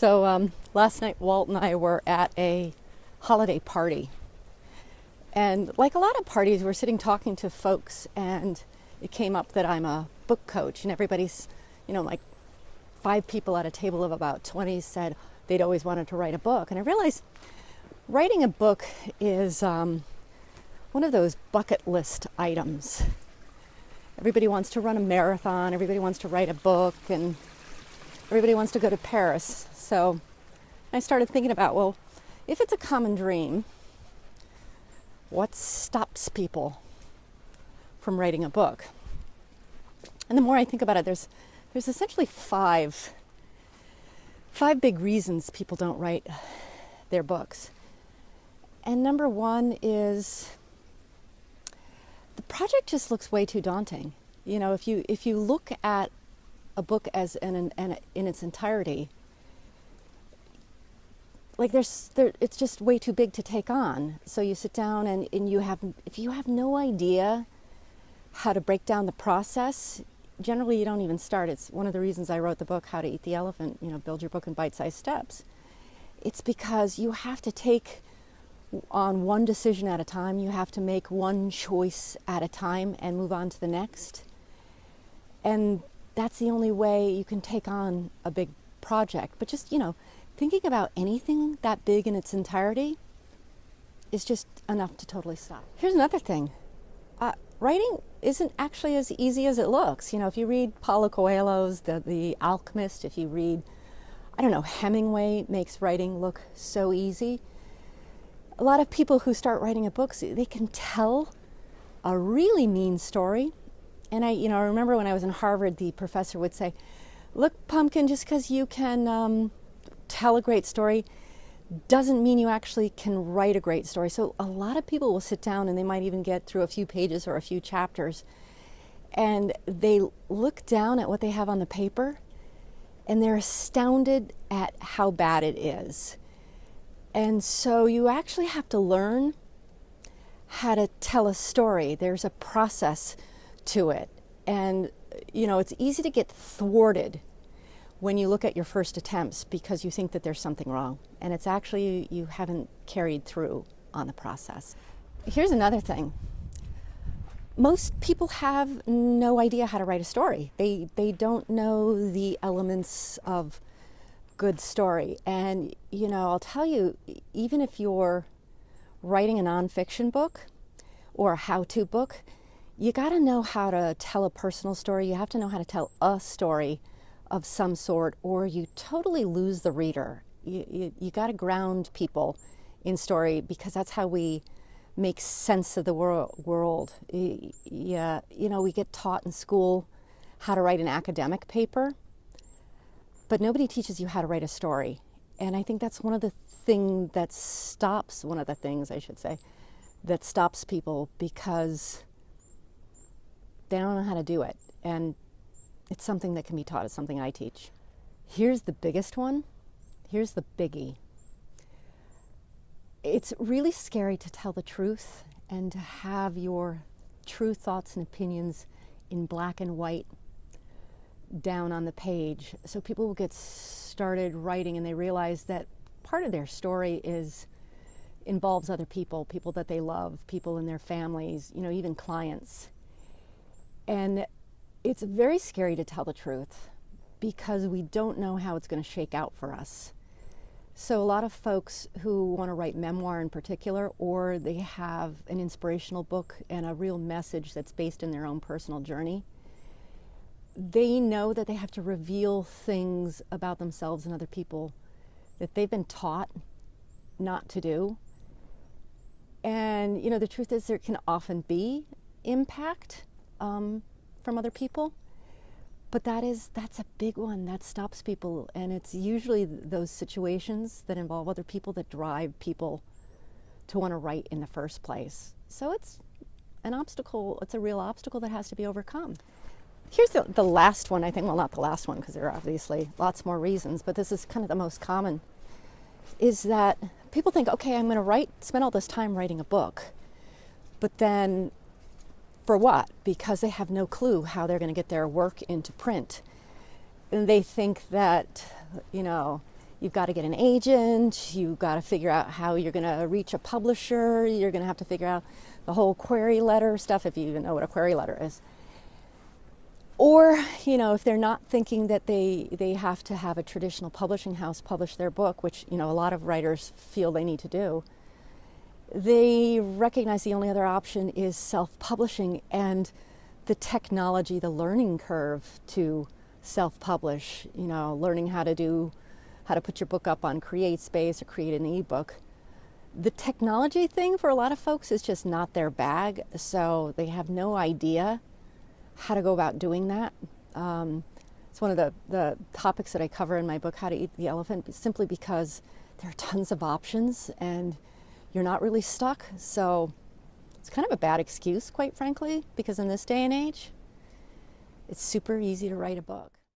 Last night Walt and I were at a holiday party. And like a lot of parties, we're sitting talking to folks, and it came up that I'm a book coach, and everybody's, like 5 people at a table of about 20 said they'd always wanted to write a book. And I realized writing a book is one of those bucket list items. Everybody wants to run a marathon, everybody wants to write a book, and everybody wants to go to Paris. So I started thinking about, well, if it's a common dream, what stops people from writing a book? And the more I think about it, there's essentially five big reasons people don't write their books. And number one is the project just looks way too daunting. If you look at a book as in its entirety, it's just way too big to take on. So you sit down and if you have no idea how to break down the process, generally you don't even start. It's one of the reasons I wrote the book, How to Eat the Elephant, build your book in bite-sized steps. It's because you have to take on one decision at a time. You have to make one choice at a time and move on to the next. And that's the only way you can take on a big project. But just, thinking about anything that big in its entirety is just enough to totally stop. Here's another thing. Writing isn't actually as easy as it looks. If you read Paulo Coelho's The Alchemist, if you read, Hemingway makes writing look so easy. A lot of people who start writing a book, they can tell a really mean story. And I remember when I was in Harvard, the professor would say, look, Pumpkin, just because you can tell a great story doesn't mean you actually can write a great story. So a lot of people will sit down and they might even get through a few pages or a few chapters, and they look down at what they have on the paper and they're astounded at how bad it is. And so you actually have to learn how to tell a story. There's a process to it. And, it's easy to get thwarted when you look at your first attempts because you think that there's something wrong. And it's actually you haven't carried through on the process. Here's another thing. Most people have no idea how to write a story. They don't know the elements of good story. And, I'll tell you, even if you're writing a nonfiction book or a how-to book, you got to know how to tell a personal story. You have to know how to tell a story of some sort, or you totally lose the reader. You got to ground people in story, because that's how we make sense of the world. We get taught in school how to write an academic paper, but nobody teaches you how to write a story. And I think that's one of the things that stops people, because they don't know how to do it. And it's something that can be taught. It's something I teach. Here's the biggest one. Here's the biggie. It's really scary to tell the truth and to have your true thoughts and opinions in black and white down on the page. So people will get started writing and they realize that part of their story involves other people that they love, people in their families, even clients. And it's very scary to tell the truth because we don't know how it's going to shake out for us. So a lot of folks who want to write memoir in particular, or they have an inspirational book and a real message that's based in their own personal journey, they know that they have to reveal things about themselves and other people that they've been taught not to do. And, the truth is there can often be impact from other people, but that's a big one that stops people. And it's usually those situations that involve other people that drive people to want to write in the first place. So it's an obstacle. It's a real obstacle that has to be overcome. Here's the last one, I think. Well, not the last one, because there are obviously lots more reasons, but this is kind of the most common, is that people think, okay, I'm going to spend all this time writing a book, but then for what? Because they have no clue how they're going to get their work into print. And they think that, You've got to get an agent, you've got to figure out how you're going to reach a publisher, you're going to have to figure out the whole query letter stuff, if you even know what a query letter is. Or, you know, if they're not thinking that they have to have a traditional publishing house publish their book, which, you know, a lot of writers feel they need to do, they recognize the only other option is self-publishing, and the technology, the learning curve to self-publish, you know, learning how to put your book up on CreateSpace or create an ebook. The technology thing for a lot of folks is just not their bag, so they have no idea how to go about doing that. It's one of the topics that I cover in my book, How to Eat the Elephant, simply because there are tons of options and you're not really stuck. So it's kind of a bad excuse, quite frankly, because in this day and age, it's super easy to write a book.